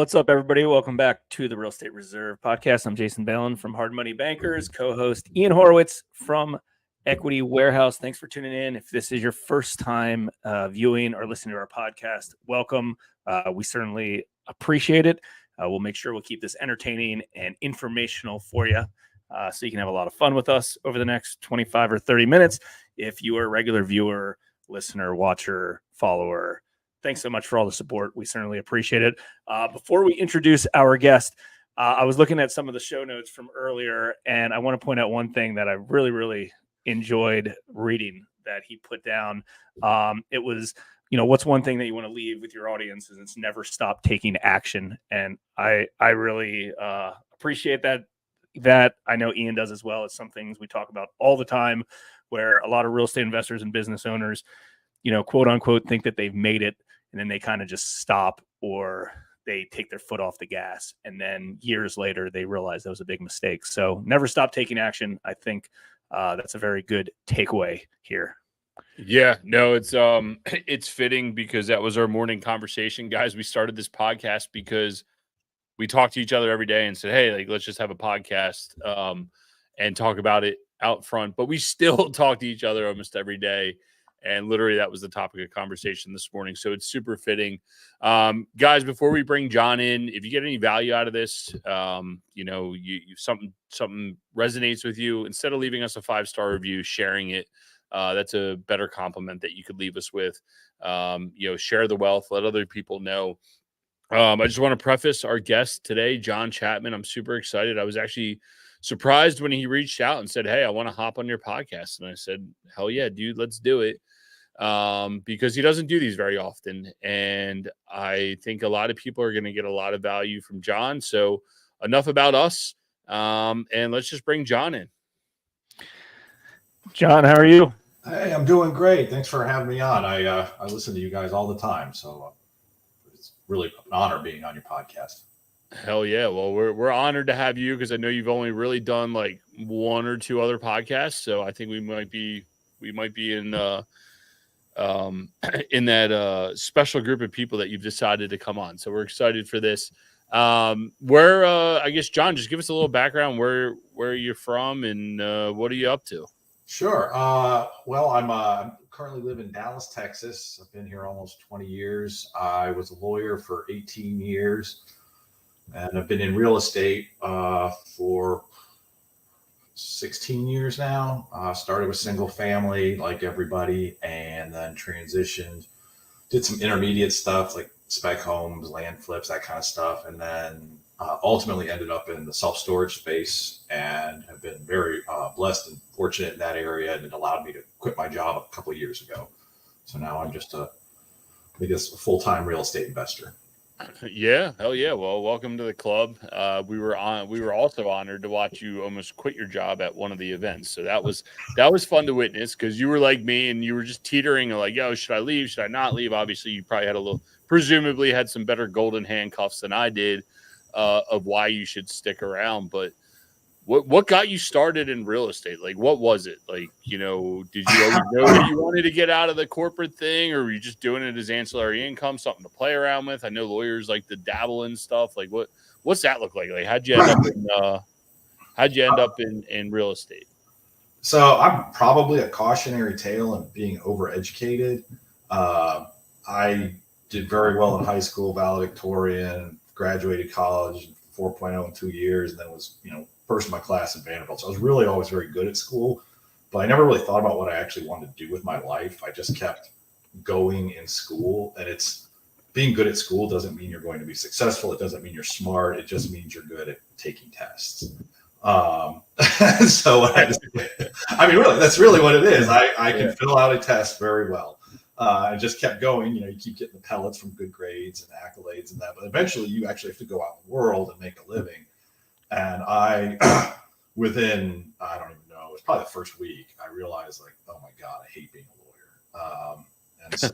What's up, everybody? Welcome back to the Real Estate Reserve podcast. I'm Jason Bellin from Hard Money Bankers, co-host Ian Horowitz from Equity Warehouse. Thanks for tuning in. If this is your first time viewing or listening to our podcast, welcome. We certainly appreciate it. We'll make sure we'll keep this entertaining and informational for you so you can have a lot of fun with us over the next 25 or 30 minutes. If you are a regular viewer, listener, watcher, follower, thanks so much for all the support. We certainly appreciate it. Before we introduce our guest, I was looking at some of the show notes from earlier, and I want to point out one thing that I really, really enjoyed reading that he put down. It was, what's one thing that you want to leave with your audience is it's never stop taking action. And I really appreciate that. I know Ian does as well. It's some things we talk about all the time where a lot of real estate investors and business owners, quote unquote, think that they've made it. And then they kind of just stop or they take their foot off the gas. And then years later, they realize that was a big mistake. So never stop taking action. I think that's a very good takeaway here. Yeah, no, it's fitting because that was our morning conversation, guys. We started this podcast because we talk to each other every day and said, hey, let's just have a podcast and talk about it out front. But we still talk to each other almost every day. And literally that was the topic of conversation this morning. So it's super fitting. Guys, before we bring John in, if you get any value out of this, something resonates with you, instead of leaving us a 5-star review, sharing it, that's a better compliment that you could leave us with. Share the wealth, let other people know. I just want to preface our guest today, John Chapman. I'm super excited. I was actually surprised when he reached out and said, hey, I want to hop on your podcast. And I said, hell yeah, dude, let's do it. Because he doesn't do these very often. And I think a lot of people are going to get a lot of value from John. So enough about us. And let's just bring John in. John, how are you? Hey, I'm doing great. Thanks for having me on. I listen to you guys all the time. So it's really an honor being on your podcast. Hell yeah. Well, we're honored to have you because I know you've only really done like 1 or 2 other podcasts. So I think we might be in that special group of people that you've decided to come on. So we're excited for this. I guess, John, just give us a little background where you're from and what are you up to? Sure. Well, I'm currently live in Dallas, Texas. I've been here almost 20 years. I was a lawyer for 18 years. And I've been in real estate for 16 years now. Started with single family like everybody, and then transitioned, did some intermediate stuff like spec homes, land flips, that kind of stuff. And then ultimately ended up in the self-storage space and have been very blessed and fortunate in that area. And it allowed me to quit my job a couple of years ago. So now I'm just a full-time real estate investor. Yeah, hell yeah. Well, welcome to the club. We were also honored to watch you almost quit your job at one of the events. So that was fun to witness because you were like me and you were just teetering like, yo, should I leave? Should I not leave? Obviously, you probably presumably had some better golden handcuffs than I did of why you should stick around. But what got you started in real estate? Like, what was it? Like, did you always know that you wanted to get out of the corporate thing, or were you just doing it as ancillary income, something to play around with? I know lawyers like to dabble in stuff. Like, what's that look like? Like, how'd you end up in real estate? So I'm probably a cautionary tale in being overeducated. I did very well in high school, valedictorian, graduated college 4.0 in 2 years, and then was, first in my class at Vanderbilt. So I was really always very good at school, but I never really thought about what I actually wanted to do with my life. I just kept going in school, and being good at school doesn't mean you're going to be successful. It doesn't mean you're smart. It just means you're good at taking tests. So really, that's really what it is. I can fill out a test very well. I just kept going. You keep getting the pellets from good grades and accolades and that, but eventually you actually have to go out in the world and make a living. And within, I don't even know, it was probably the first week, I realized like, oh my God, I hate being a lawyer. And so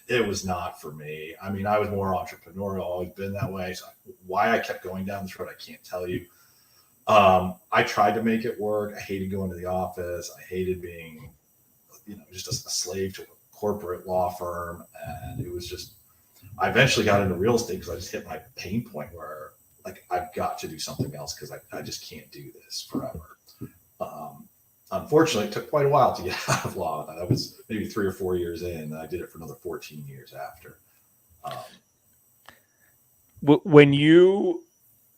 it was not for me. I mean, I was more entrepreneurial, always been that way. So why I kept going down this road, I can't tell you. I tried to make it work. I hated going to the office. I hated being, just a slave to a corporate law firm. And it was just I eventually got into real estate because I just hit my pain point where like I've got to do something else because I just can't do this forever. Unfortunately, it took quite a while to get out of law. That was maybe 3 or 4 years in, and I did it for another 14 years after. When you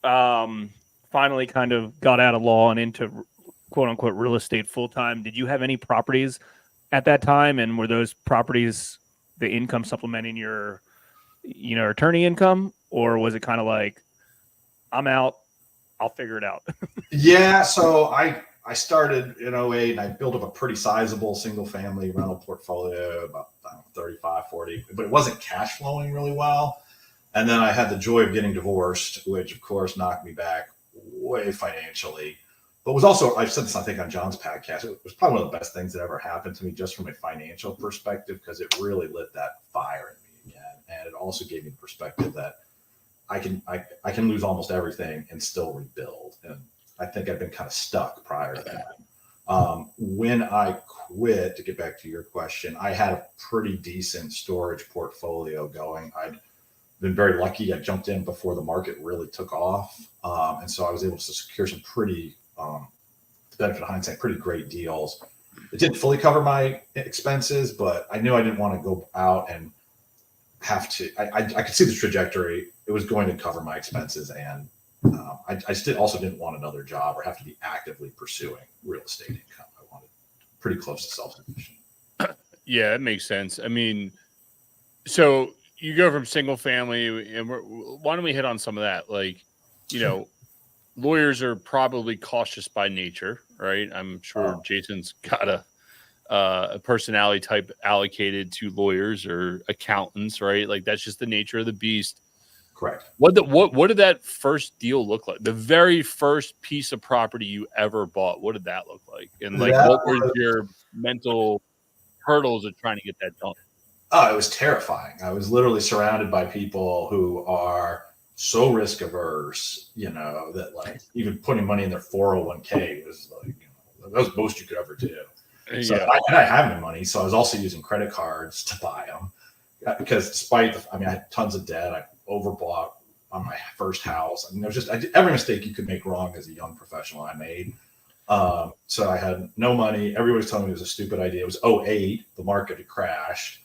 finally kind of got out of law and into quote unquote real estate full time, did you have any properties at that time? And were those properties the income supplementing your, attorney income? Or was it kind of like, I'm out, I'll figure it out? Yeah. So I started in 08 and I built up a pretty sizable single family rental portfolio, about 35, 40, but it wasn't cash flowing really well. And then I had the joy of getting divorced, which of course knocked me back way financially, but was also, I've said this, I think on John's podcast, it was probably one of the best things that ever happened to me just from a financial perspective, because it really lit that fire in me again. And it also gave me the perspective that I can lose almost everything and still rebuild. And I think I've been kind of stuck prior to that. When I quit, to get back to your question, I had a pretty decent storage portfolio going. I'd been very lucky. I jumped in before the market really took off. And so I was able to secure some pretty, to benefit of hindsight, pretty great deals. It didn't fully cover my expenses, but I knew I didn't want to go out and have to, I could see the trajectory. It was going to cover my expenses. And I just also didn't want another job or have to be actively pursuing real estate income. I wanted pretty close to self-sufficient. Yeah, that makes sense. I mean, so you go from single family, and why don't we hit on some of that? Like, lawyers are probably cautious by nature, right? I'm sure Jason's got a personality type allocated to lawyers or accountants, right? Like that's just the nature of the beast. Correct. What did that first deal look like? The very first piece of property you ever bought, what did that look like? And like, what were your mental hurdles of trying to get that done? Oh, it was terrifying. I was literally surrounded by people who are so risk averse, that like even putting money in their 401k was like, that was the most you could ever do. So I didn't have any money. So I was also using credit cards to buy them because despite I had tons of debt. I overbought on my first house. I mean, there was just every mistake you could make wrong as a young professional I made. So I had no money. Everybody's telling me it was a stupid idea. It was 08. The market had crashed.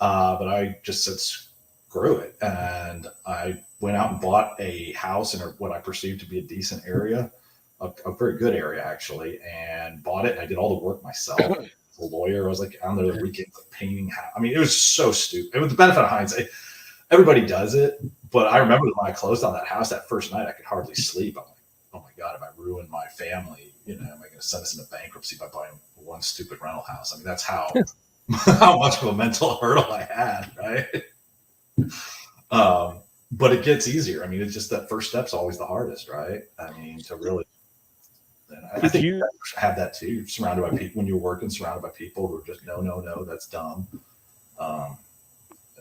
But I just said, screw it. And I went out and bought a house in what I perceived to be a decent area, a very good area actually, and bought it. I did all the work myself. The lawyer, I was like on the weekends like painting house. I mean, it was so stupid. It was the benefit of hindsight. Everybody does it, but I remember when I closed on that house that first night, I could hardly sleep. I'm like, oh my God, if I ruined my family, am I going to send us into bankruptcy by buying one stupid rental house? I mean, that's how much of a mental hurdle I had, right? But it gets easier. I mean, it's just that first step's always the hardest, right? I mean, to really, I think you have that too. You're surrounded by people when you're working, surrounded by people who are just, no, that's dumb.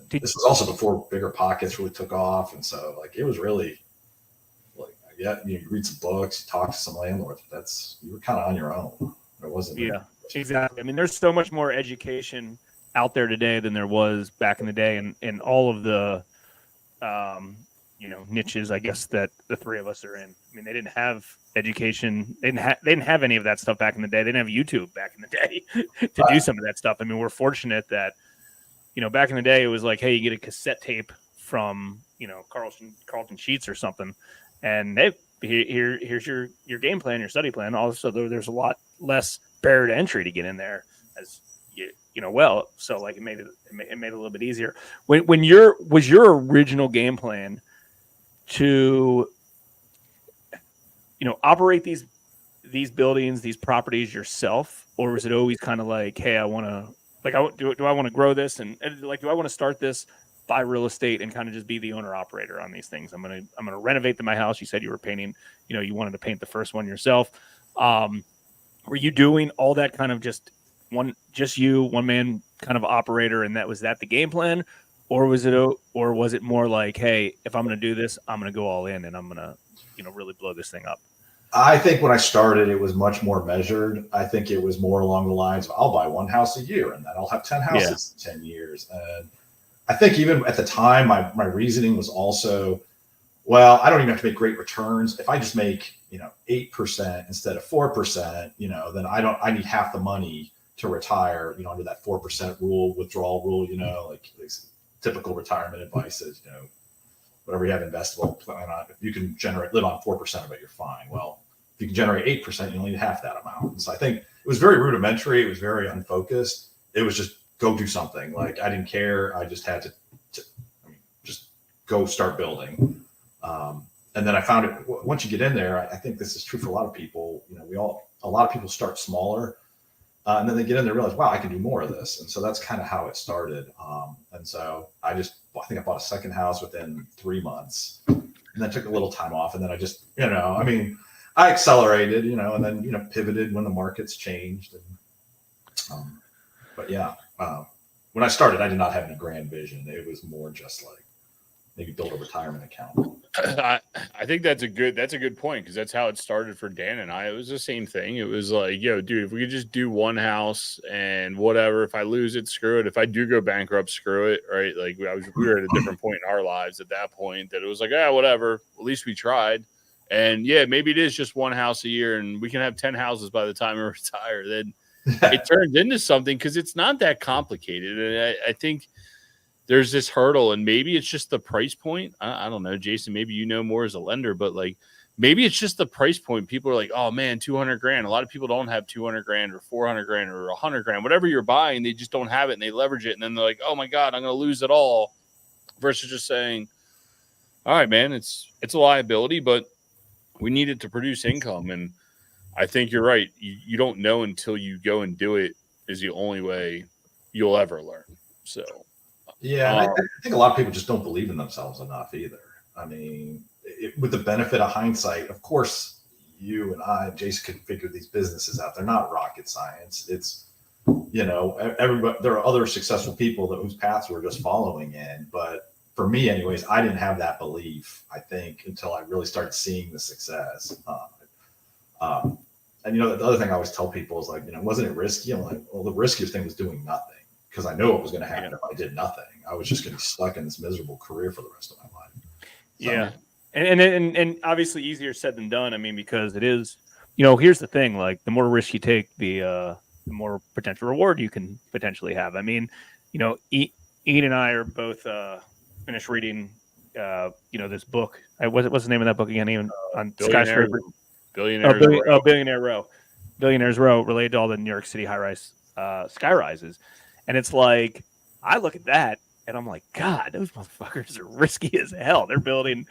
This was also before Bigger Pockets really took off. And so like, it was really like, you read some books, you talk to some landlords, you were kind of on your own. It wasn't. Yeah, exactly. I mean, there's so much more education out there today than there was back in the day. And all of the, niches, I guess, that the three of us are in. I mean, they didn't have education. They didn't have any of that stuff back in the day. They didn't have YouTube back in the day to do some of that stuff. I mean, we're fortunate that, back in the day, it was like, hey, you get a cassette tape from, Carlton Sheets or something. And hey, here's your game plan, your study plan. Also, there's a lot less barrier to entry to get in there as well. So like it made it a little bit easier. Was your original game plan to, operate these buildings, these properties yourself? Or was it always kind of like, hey, I want to, like, do I want to grow this? And like, do I want to start this, buy real estate and kind of just be the owner operator on these things? I'm going to renovate my house. You said you were painting, you wanted to paint the first one yourself. Were you doing all that kind of just one man kind of operator? And was that the game plan? Or was it more like, hey, if I'm going to do this, I'm going to go all in and I'm going to, really blow this thing up? I think when I started, it was much more measured. I think it was more along the lines of I'll buy one house a year and then I'll have 10 houses in 10 years. And I think even at the time, my reasoning was also, well, I don't even have to make great returns. If I just make, 8% instead of 4%, then I need half the money to retire, under that 4% withdrawal rule, like typical retirement advice is, whatever you have investable plan on, if you can live on 4% of it, you're fine. Well, if you can generate 8%, you only need half that amount. And so I think it was very rudimentary. It was very unfocused. It was just go do something. Like I didn't care. I just had to just go start building. And then I found it once you get in there, I think this is true for a lot of people. A lot of people start smaller and then they get in there and realize, wow, I can do more of this. And so that's kind of how it started. And so I think I bought a second house within 3 months and then took a little time off. And then I just, I accelerated, and then, pivoted when the markets changed. And, but yeah, when I started, I did not have any grand vision. It was more just like maybe build a retirement account. I think that's a good point, because that's how it started for Dan and I. It was the same thing. It was like, yo, dude, if we could just do one house and whatever, if I lose it, screw it. If I do go bankrupt, screw it. Right? Like we were at a different point in our lives at that point that it was like, whatever. At least we tried. And yeah, maybe it is just one house a year, and we can have 10 houses by the time we retire. Then it turns into something, because it's not that complicated. And I think there's this hurdle, and maybe it's just the price point. I don't know, Jason, maybe you know more as a lender, but like maybe it's just the price point. People are like, oh man, 200 grand. A lot of people don't have 200 grand or 400 grand or 100 grand, whatever you're buying, they just don't have it and they leverage it. And then they're like, oh my God, I'm going to lose it all, versus just saying, all right, man, it's a liability, but we need it to produce income. And I think you're right. You don't know until you go and do it is the only way you'll ever learn. So. Yeah, I think a lot of people just don't believe in themselves enough either. I mean, with the benefit of hindsight, of course, you and I, Jason, can figure these businesses out. They're not rocket science. It's, everybody. There are other successful people whose paths we're just following in. But for me, anyways, I didn't have that belief, I think, until I really started seeing the success. And the other thing I always tell people is like, wasn't it risky? I'm like, well, the riskiest thing was doing nothing, because I know what was going to happen if I did nothing. I was just going to be stuck in this miserable career for the rest of my life. So, yeah. And obviously easier said than done. I mean, because it is, here's the thing, like the more risk you take, the more potential reward you can potentially have. I mean, Ian and I are both finished reading, this book. What's the name of that book again? Even on Skyscraper. Billionaire Row. Billionaires Row, related to all the New York City high-rise sky rises. And it's like, I look at that and I'm like, God, those motherfuckers are risky as hell. They're building,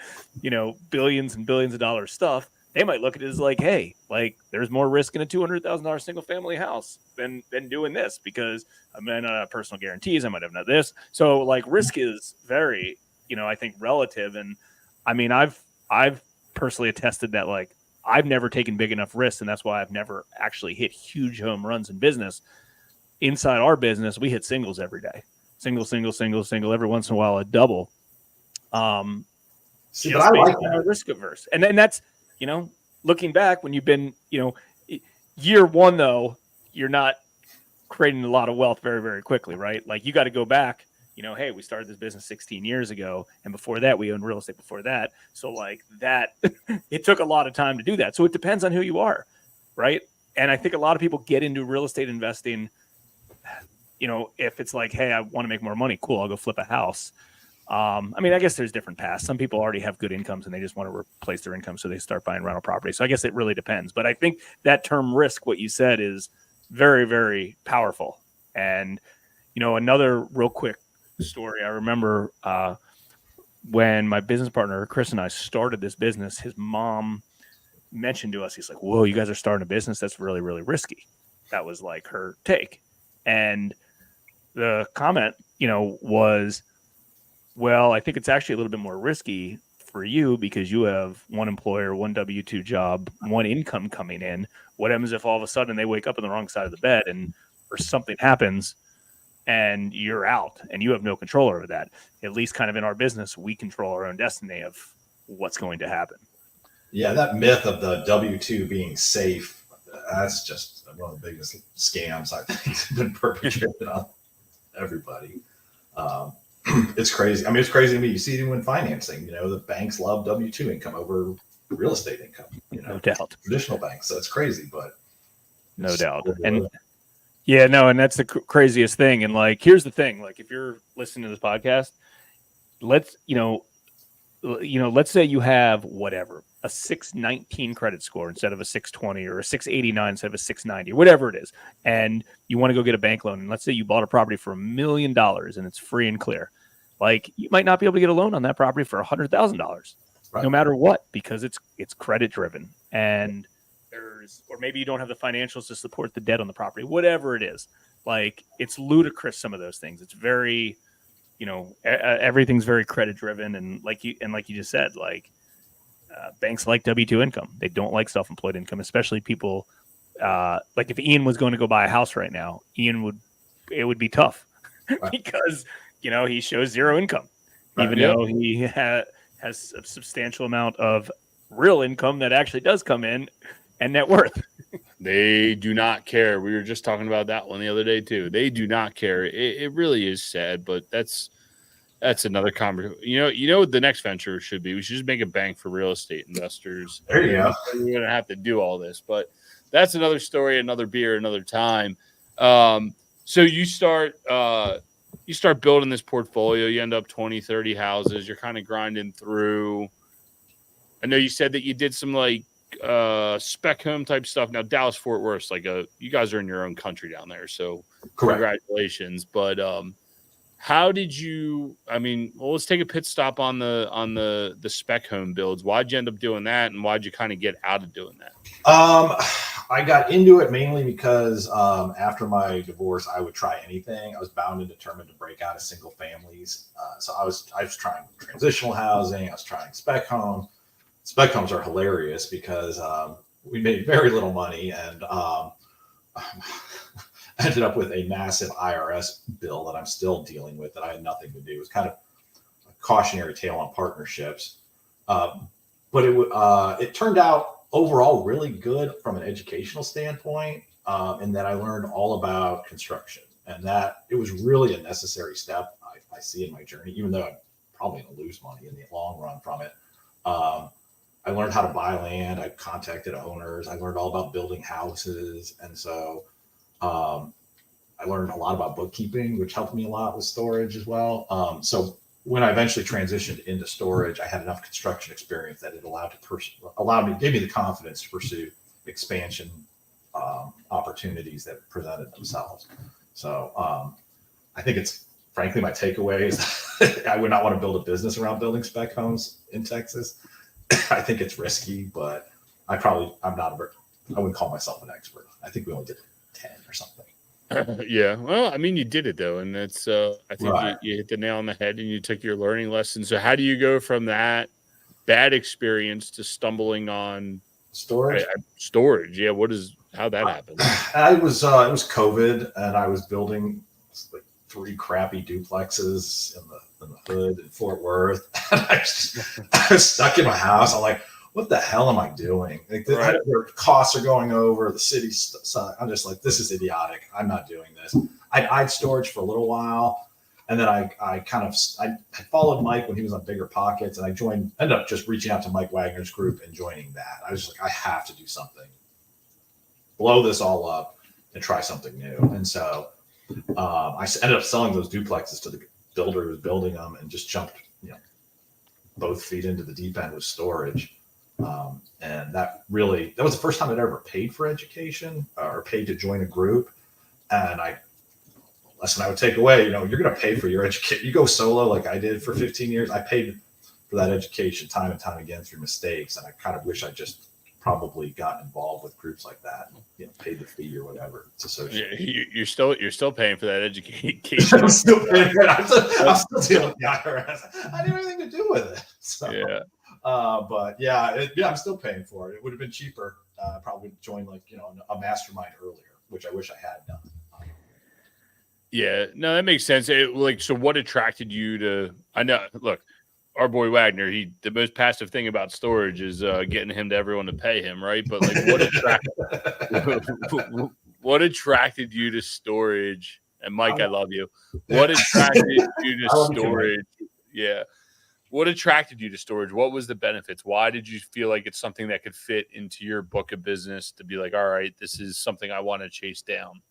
billions and billions of dollars stuff. They might look at it as like, hey, like there's more risk in a $200,000 single family house than doing this, because I might not have personal guarantees. I might have not this. So like risk is very, I think relative. And I mean, I've personally attested that like I've never taken big enough risks, and that's why I've never actually hit huge home runs in business. Inside our business, we hit singles every day. Single. Every once in a while, a double. See, but I like that. Risk averse. And then that's, looking back when you've been, year one, though, you're not creating a lot of wealth very, very quickly, right? Like you got to go back, hey, we started this business 16 years ago. And before that, we owned real estate before that. So like that, it took a lot of time to do that. So it depends on who you are, right? And I think a lot of people get into real estate investing, if it's like, hey, I want to make more money, cool, I'll go flip a house. I mean, I guess there's different paths. Some people already have good incomes and they just want to replace their income, so they start buying rental property. So I guess it really depends. But I think that term risk, what you said, is very, very powerful. And, another real quick story. I remember when my business partner, Chris, and I started this business, his mom mentioned to us, he's like, whoa, you guys are starting a business that's really, really risky. That was like her take. And the comment, was, well, I think it's actually a little bit more risky for you because you have one employer, one W-2 job, one income coming in. What happens if all of a sudden they wake up on the wrong side of the bed or something happens and you're out and you have no control over that? At least kind of in our business, we control our own destiny of what's going to happen. Yeah, that myth of the W-2 being safe, that's just one of the biggest scams I think has been perpetrated on everybody. it's crazy. I mean, it's crazy to me. You see it even when financing. The banks love W-2 income over real estate income. No doubt. Traditional banks. So it's crazy, but no doubt. And yeah, no, and that's the craziest thing. And like, here's the thing: like, if you're listening to this podcast, let's say you have whatever a 619 credit score instead of a 620, or a 689 instead of a 690, whatever it is, and you want to go get a bank loan. And let's say you bought a property for $1 million and it's free and clear. Like, you might not be able to get a loan on that property for $100,000, no matter what, because it's credit driven, and or maybe you don't have the financials to support the debt on the property, whatever it is. Like, it's ludicrous, some of those things. It's very, everything's very credit driven, and like you just said, like, banks like W-2 income. They don't like self-employed income, especially people like if Ian was going to go buy a house right now, it would be tough because he shows zero income, even though he has a substantial amount of real income that actually does come in, and net worth. They do not care. We were just talking about that one the other day too. They do not care. It really is sad, but that's another conversation. You know what the next venture should be? We should just make a bank for real estate investors. There you go. We're gonna have to do all this, but that's another story, another beer, another time. So you start building this portfolio. You end up 20, 30 houses. You're kind of grinding through. I know you said that you did some like spec home type stuff. Now Dallas Fort Worth, you guys are in your own country down there, so correct. Congratulations. But how did you? I mean, well, let's take a pit stop on the spec home builds. Why'd you end up doing that, and why'd you kind of get out of doing that? I got into it mainly because after my divorce, I would try anything. I was bound and determined to break out of single families. So I was trying transitional housing. I was trying spec homes. Spec homes are hilarious because we made very little money, and ended up with a massive IRS bill that I'm still dealing with that I had nothing to do. It was kind of a cautionary tale on partnerships. But it turned out overall really good from an educational standpoint, in that I learned all about construction, and that it was really a necessary step I see in my journey, even though I'm probably going to lose money in the long run from it. I learned how to buy land. I contacted owners. I learned all about building houses. And so I learned a lot about bookkeeping, which helped me a lot with storage as well. So when I eventually transitioned into storage, I had enough construction experience that it gave me the confidence to pursue expansion opportunities that presented themselves. So I think it's, frankly, my takeaway is I would not want to build a business around building spec homes in Texas. I think it's risky, but I wouldn't call myself an expert. I think we only did 10 or something. Yeah. Well, I mean, you did it though. And that's, I think you hit the nail on the head and you took your learning lesson. So how do you go from that bad experience to stumbling on storage? Storage. Yeah. How'd that happen? It was COVID, and I was building like 3 crappy duplexes in the hood in Fort Worth. And I was stuck in my house. I'm like, what the hell am I doing? Like, their costs are going over the city's. I'm just like, this is idiotic. I'm not doing this. I'd storage for a little while, and then I followed Mike when he was on Bigger Pockets, and ended up just reaching out to Mike Wagner's group and joining that. I was just like, I have to do something, blow this all up, and try something new. And so I ended up selling those duplexes to the builder who was building them, and just jumped, both feet into the deep end with storage. And that was the first time I'd ever paid for education or paid to join a group. And lesson I would take away, you're going to pay for your education. You go solo like I did for 15 years. I paid for that education time and time again through mistakes. And I kind of wish I just probably got involved with groups like that, paid the fee or whatever it's associated. Yeah, you're still paying for that education. I'm still paying for it. I'm still dealing with the IRS. I didn't have anything to do with it. So, yeah. But I'm still paying for it. It would have been cheaper. Probably join a mastermind earlier, which I wish I had done. Yeah, no, that makes sense. So what attracted you to? I know. Look, our boy Wagner. The most passive thing about storage is getting him to everyone to pay him, right? But like, what attracted you to storage? And Mike, I love you. What attracted you to storage? Yeah. What attracted you to storage? What was the benefits? Why did you feel like it's something that could fit into your book of business to be like, all right, this is something I want to chase down?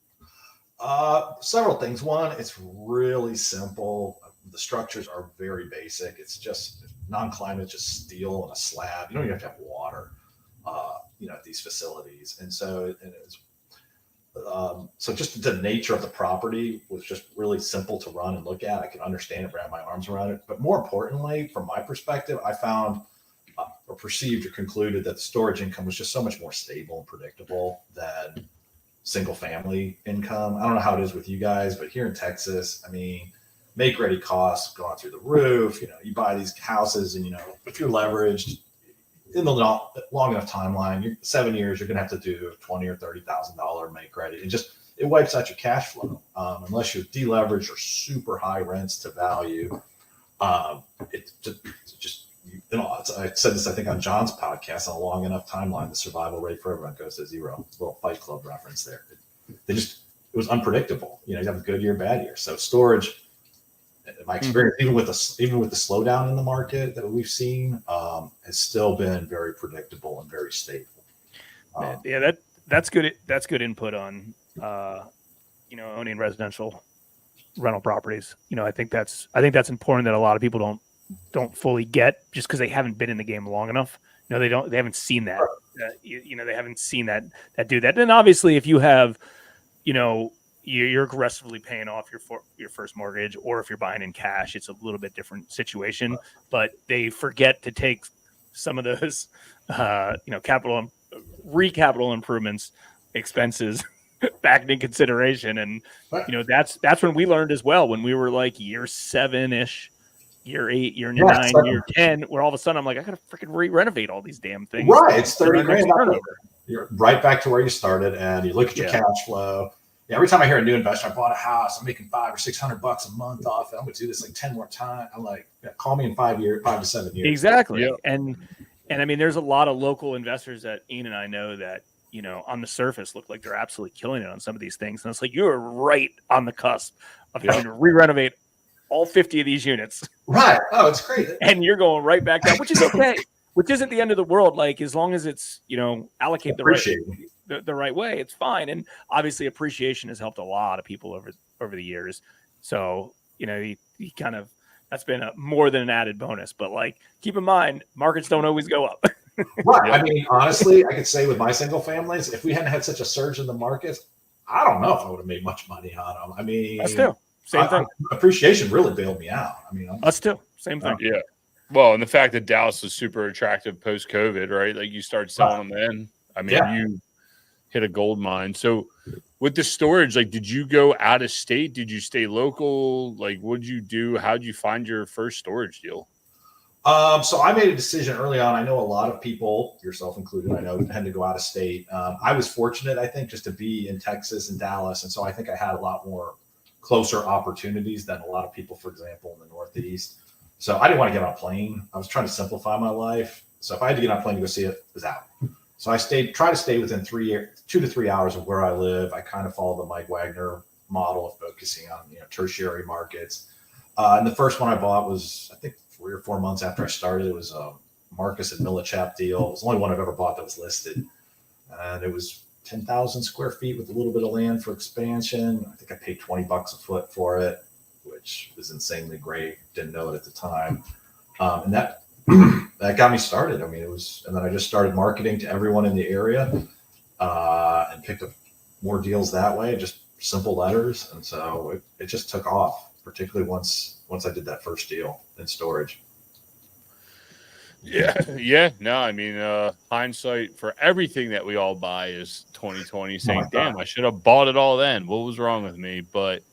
Several things. One, it's really simple. The structures are very basic. It's just non-climate, just steel and a slab. You don't even have to have water, at these facilities. And so so just the nature of the property was just really simple to run and look at. I could understand it, wrap my arms around it. But more importantly, from my perspective, I found or perceived or concluded that the storage income was just so much more stable and predictable than single family income. I don't know how it is with you guys, but here in Texas, I mean, make ready costs going through the roof. You buy these houses and, if you're leveraged in the long enough timeline, you're 7 years, you're going to have to do $20,000 or $30,000 make ready. It wipes out your cash flow. Unless you're deleveraged or super high rents to value. It's just I said this, I think, on John's podcast. On a long enough timeline, the survival rate for everyone goes to zero. Little Fight Club reference there. It was unpredictable. You have a good year, bad year. So storage, in my experience, even with the slowdown in the market that we've seen, has still been very predictable and very stable. That's good. That's good input on owning residential rental properties. I think that's important that a lot of people don't fully get just because they haven't been in the game long enough. They haven't seen that. They haven't seen that do that. And obviously, if you have, you're aggressively paying off your first mortgage, or if you're buying in cash, it's a little bit different situation. But they forget to take some of those, capital improvements expenses back into consideration. And that's when we learned as well, when we were like year 7-ish. Year 8, year 9, year 10, where all of a sudden I'm like, I gotta freaking renovate all these damn things. Right, it's 30 grand. You're right back to where you started, and you look at your cash flow. Every time I hear a new investor, I bought a house, I'm making $500 or $600 a month off it. I'm gonna do this like 10 more times. I'm like, call me in 5 to 7 years. Exactly. Yep. And I mean, there's a lot of local investors that Ian and I know that on the surface look like they're absolutely killing it on some of these things. And it's like, you're right on the cusp of having to re-renovate all 50 of these units. Right. Oh, it's great. And you're going right back down, which is okay, which isn't the end of the world. Like, as long as it's, allocate the right way, it's fine. And obviously appreciation has helped a lot of people over the years. So, you kind of, that's been more than an added bonus, but like, keep in mind, markets don't always go up. Right. I mean, honestly, I could say with my single families, if we hadn't had such a surge in the markets, I don't know if I would have made much money on them. I mean, that's too. Same thing. Appreciation really bailed me out. I mean, us too. Same thing. Yeah. Well, and the fact that Dallas was super attractive post-COVID, right? Like, you start selling them then. I mean, you hit a gold mine. So with the storage, like, did you go out of state? Did you stay local? Like, what did you do? How did you find your first storage deal? So I made a decision early on. I know a lot of people, yourself included, tend to go out of state. I was fortunate, I think, just to be in Texas and Dallas. And so I think I had a lot more closer opportunities than a lot of people, for example, in the Northeast. So I didn't want to get on a plane. I was trying to simplify my life. So if I had to get on a plane to go see it, it was out. So I try to stay within 2 to 3 hours of where I live. I kind of follow the Mike Wagner model of focusing on, tertiary markets. And the first one I bought was, I think, 3 or 4 months after I started. It was a Marcus and Millichap deal. It was the only one I've ever bought that was listed. And it was 10,000 square feet with a little bit of land for expansion. I think I paid $20 a foot for it, which was insanely great. Didn't know it at the time. And that got me started. I mean, and then I just started marketing to everyone in the area, and picked up more deals that way, just simple letters. And so it just took off, particularly once I did that first deal in storage. Yeah. No, I mean, hindsight for everything that we all buy is 2020. Saying, "Damn, I should have bought it all then. What was wrong with me?" But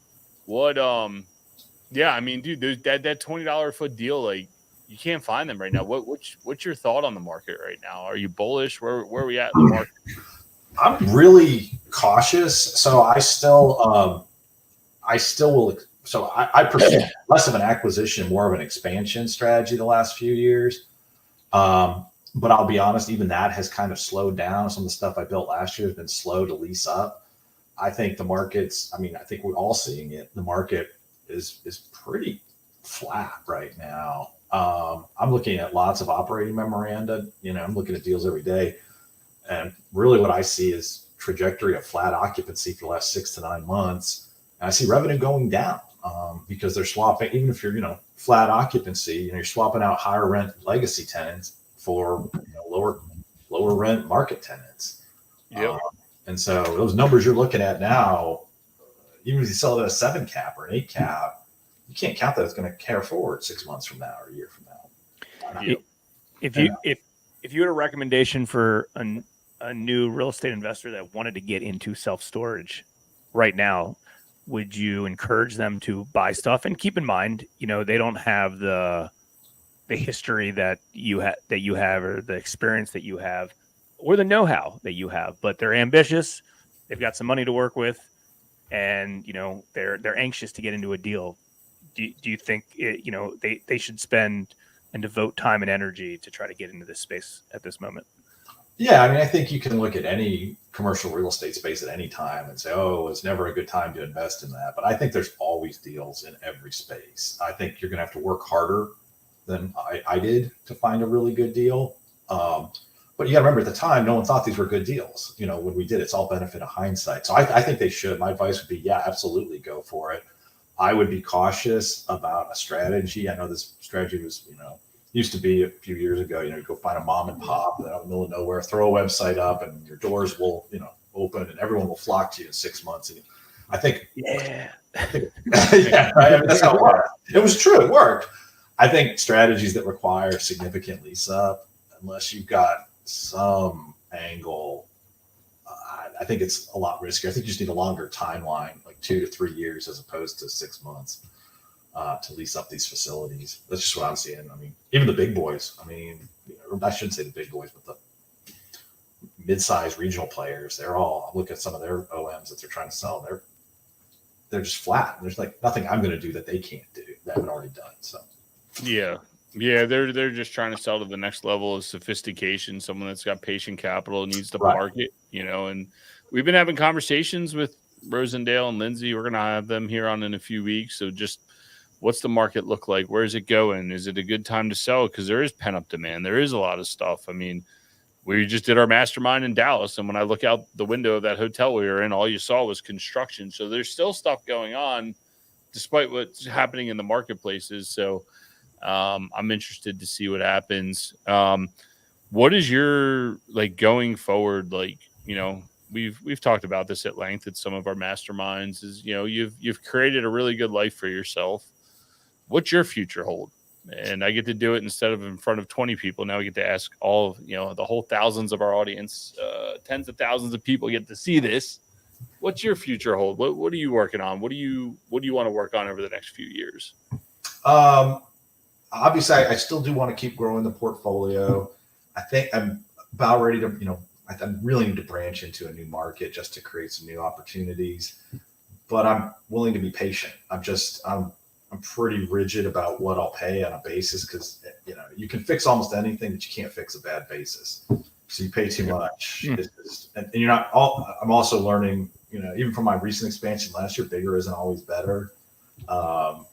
I mean, dude, that $20 a foot deal, like, you can't find them right now. What's your thought on the market right now? Are you bullish? Where are we at in the market? I'm really cautious. So I still will. So I pursue less of an acquisition, more of an expansion strategy the last few years. But I'll be honest, even that has kind of slowed down. Some of the stuff I built last year has been slow to lease up. I think the market's, I mean, I think we're all seeing it. The market is pretty flat right now. I'm looking at lots of operating memoranda. I'm looking at deals every day. And really what I see is trajectory of flat occupancy for the last 6 to 9 months. And I see revenue going down because they're swapping, even if you're, flat occupancy, you're swapping out higher rent legacy tenants for lower rent market tenants. Yep. And so those numbers you're looking at now, even if you sell it at a 7 cap or an 8 cap, you can't count that it's going to carry forward 6 months from now or a year from now. Yep. If you had a recommendation for a new real estate investor that wanted to get into self-storage right now, would you encourage them to buy stuff? And keep in mind, they don't have the history that you have, or the experience that you have, or the know-how that you have, but they're ambitious. They've got some money to work with, and they're anxious to get into a deal. Do you think they should spend and devote time and energy to try to get into this space at this moment? Yeah, I mean, I think you can look at any commercial real estate space at any time and say, oh, it's never a good time to invest in that. But I think there's always deals in every space. I think you're going to have to work harder than I did to find a really good deal. But you got to remember, at the time, no one thought these were good deals. When we did, it's all benefit of hindsight. So I think they should. My advice would be, yeah, absolutely go for it. I would be cautious about a strategy. I know this strategy was, used to be a few years ago, go find a mom and pop out in the middle of nowhere, throw a website up, and your doors will, open, and everyone will flock to you in 6 months. And I think, yeah, that's how it worked. It was true. It worked. I think strategies that require significant lease up, unless you've got some angle, I think it's a lot riskier. I think you just need a longer timeline, like 2 to 3 years, as opposed to 6 months. To lease up these facilities. That's just what I'm seeing. I mean, even the big boys. I mean, I shouldn't say the big boys, but the mid-sized regional players. They're all. Look at some of their OMs that they're trying to sell. They're just flat. There's like nothing I'm going to do that they can't do that haven't already done. So yeah, they're just trying to sell to the next level of sophistication. Someone that's got patient capital, needs to market. And we've been having conversations with Rosendale and Lindsay. We're going to have them here on in a few weeks. So just, what's the market look like? Where is it going? Is it a good time to sell? Because there is pent-up demand. There is a lot of stuff. I mean, we just did our mastermind in Dallas, and when I look out the window of that hotel we were in, all you saw was construction. So there's still stuff going on despite what's happening in the marketplaces. So I'm interested to see what happens. What is your, going forward, we've talked about this at length at some of our masterminds, is, you've created a really good life for yourself. What's your future hold? And I get to do it instead of in front of 20 people. Now we get to ask all of, the whole thousands of our audience, tens of thousands of people get to see this. What's your future hold? What are you working on? What do you want to work on over the next few years? Obviously I still do want to keep growing the portfolio. I think I'm about ready to, I really need to branch into a new market just to create some new opportunities, but I'm willing to be patient. I'm pretty rigid about what I'll pay on a basis, because you can fix almost anything, but you can't fix a bad basis. So you pay too much, and you're not. I'm also learning, even from my recent expansion last year, bigger isn't always better. I've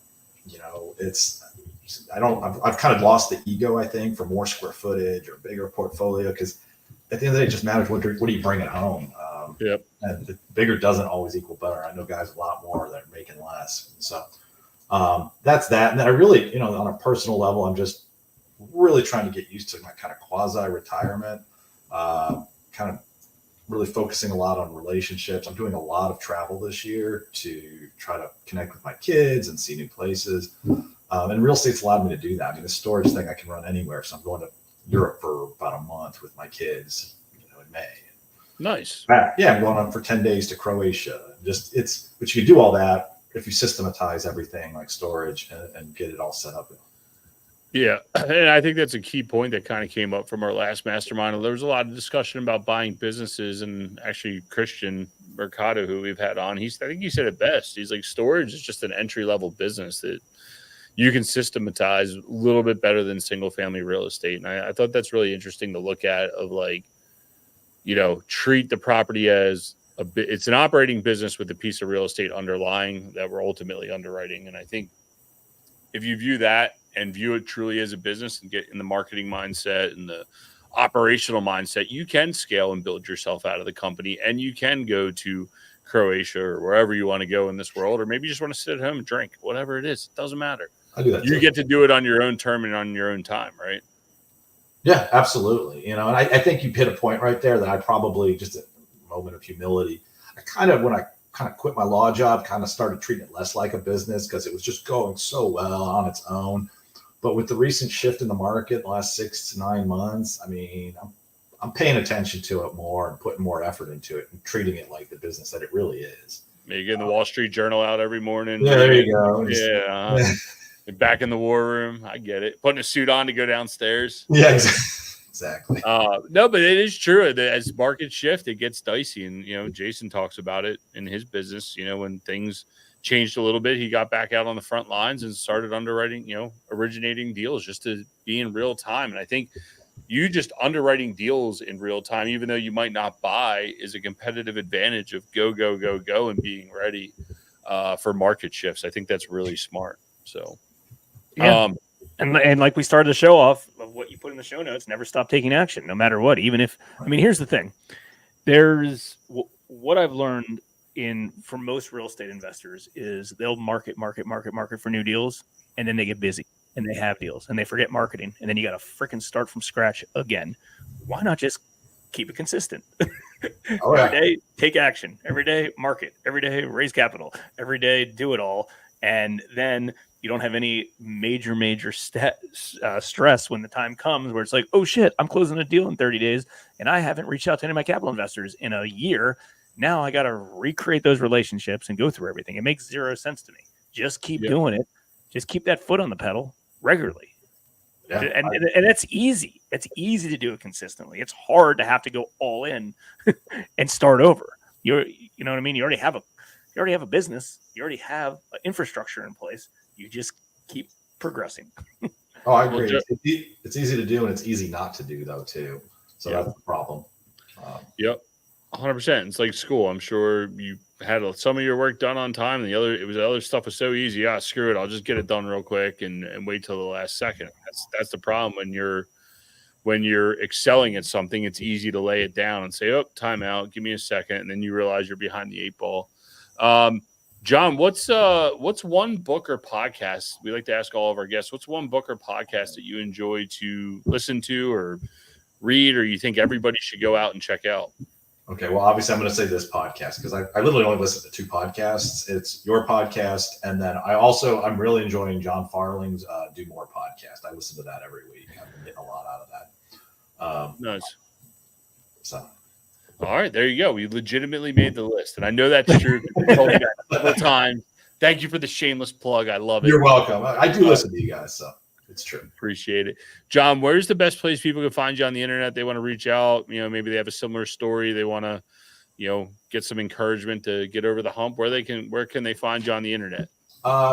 kind of lost the ego, I think, for more square footage or bigger portfolio, because at the end of the day, it just matters what are you bringing home. And the bigger doesn't always equal better. I know guys a lot more that are making less, so. That's that. And then I really, on a personal level, I'm just really trying to get used to my kind of quasi-retirement, kind of really focusing a lot on relationships. I'm doing a lot of travel this year to try to connect with my kids and see new places. And real estate's allowed me to do that. I mean, the storage thing I can run anywhere. So I'm going to Europe for about a month with my kids, in May. Nice. Yeah, I'm going on for 10 days to Croatia. But you can do all that if you systematize everything like storage and get it all set up. Yeah. And I think that's a key point that kind of came up from our last mastermind. There was a lot of discussion about buying businesses, and actually Christian Mercado, who we've had on, I think he said it best. He's like, storage is just an entry-level business that you can systematize a little bit better than single-family real estate. And I thought that's really interesting to look at, of treat the property as it's an operating business with a piece of real estate underlying that we're ultimately underwriting. And I think if you view that and view it truly as a business and get in the marketing mindset and the operational mindset, you can scale and build yourself out of the company, and you can go to Croatia or wherever you want to go in this world, or maybe you just want to sit at home and drink, whatever it is. It doesn't matter. I do that you too. get to do it on your own term and on your own time, right? Yeah, absolutely. And I think you hit a point right there that I probably, just a moment of humility, when I quit my law job, kind of started treating it less like a business because it was just going so well on its own. But with the recent shift in the market, the last 6 to 9 months, I mean, I'm paying attention to it more and putting more effort into it and treating it like the business that it really is. You're getting the Wall Street Journal out every morning. Yeah, there you go. Yeah. Back in the war room. I get it. Putting a suit on to go downstairs. Yeah, exactly. No, but it is true that as markets shift, it gets dicey. And, Jason talks about it in his business. When things changed a little bit, he got back out on the front lines and started underwriting, originating deals just to be in real time. And I think you just underwriting deals in real time, even though you might not buy, is a competitive advantage of go and being ready for market shifts. I think that's really smart. So, yeah. And like we started the show off of what you put in the show notes, never stop taking action, no matter what. Even if, here's the thing. There's what I've learned for most real estate investors is they'll market for new deals, and then they get busy and they have deals and they forget marketing, and then you got to freaking start from scratch again. Why not just keep it consistent? Every day, take action. Every day, market. Every day, raise capital. Every day, do it all, and then you don't have any major stress when the time comes where it's like, oh shit, I'm closing a deal in 30 days and I haven't reached out to any of my capital investors in a year. Now I got to recreate those relationships and go through everything. It makes zero sense to me. Just keep doing it. Just keep that foot on the pedal regularly. Yeah, and that's easy. It's easy to do it consistently. It's hard to have to go all in and start over. You know what I mean? You already have a business. You already have an infrastructure in place. You just keep progressing. Oh, I agree. It's easy to do, and it's easy not to do, though, too. So that's the problem. Yep, 100%. It's like school. I'm sure you had some of your work done on time, and the other stuff was so easy. Yeah, screw it. I'll just get it done real quick and wait till the last second. That's the problem when you're excelling at something. It's easy to lay it down and say, "Oh, time out. Give me a second," and then you realize you're behind the 8 ball. John, what's one book or podcast we like to ask all of our guests? What's one book or podcast that you enjoy to listen to or read, or you think everybody should go out and check out? Okay, well, obviously I'm going to say this podcast because I literally only listen to 2 podcasts. It's your podcast, and then I'm really enjoying John Farling's Do More podcast. I listen to that every week. I've been getting a lot out of that. Nice. So. All right, there you go. We legitimately made the list, and I know that's true. I told you that several times. Thank you for the shameless plug. I love it. You're welcome. I do listen to you guys, so it's true. Appreciate it. John, where's the best place people can find you on the internet? They want to reach out. Maybe they have a similar story. They want to, get some encouragement to get over the hump. Where can they find you on the internet?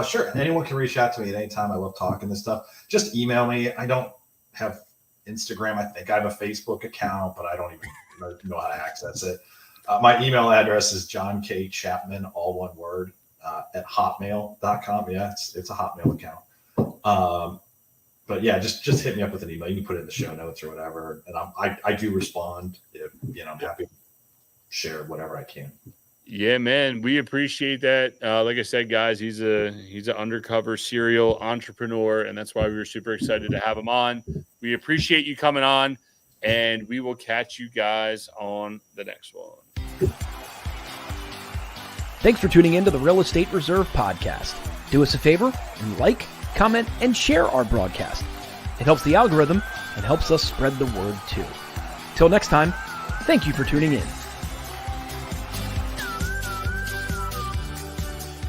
Sure. Anyone can reach out to me at any time. I love talking this stuff. Just email me. I don't have Instagram. I think I have a Facebook account, but I don't even know how to access it. My email address is John K. Chapman, all one word, at hotmail.com. Yeah, it's a Hotmail account. But yeah, just hit me up with an email. You can put it in the show notes or whatever. And I do respond. I'm happy to share whatever I can. Yeah, man, we appreciate that. Like I said, guys, he's an undercover serial entrepreneur, and that's why we were super excited to have him on. We appreciate you coming on, and we will catch you guys on the next one. Thanks for tuning in to the Real Estate Reserve podcast. Do us a favor and like, comment, and share our broadcast. It helps the algorithm and helps us spread the word too. Till next time, thank you for tuning in.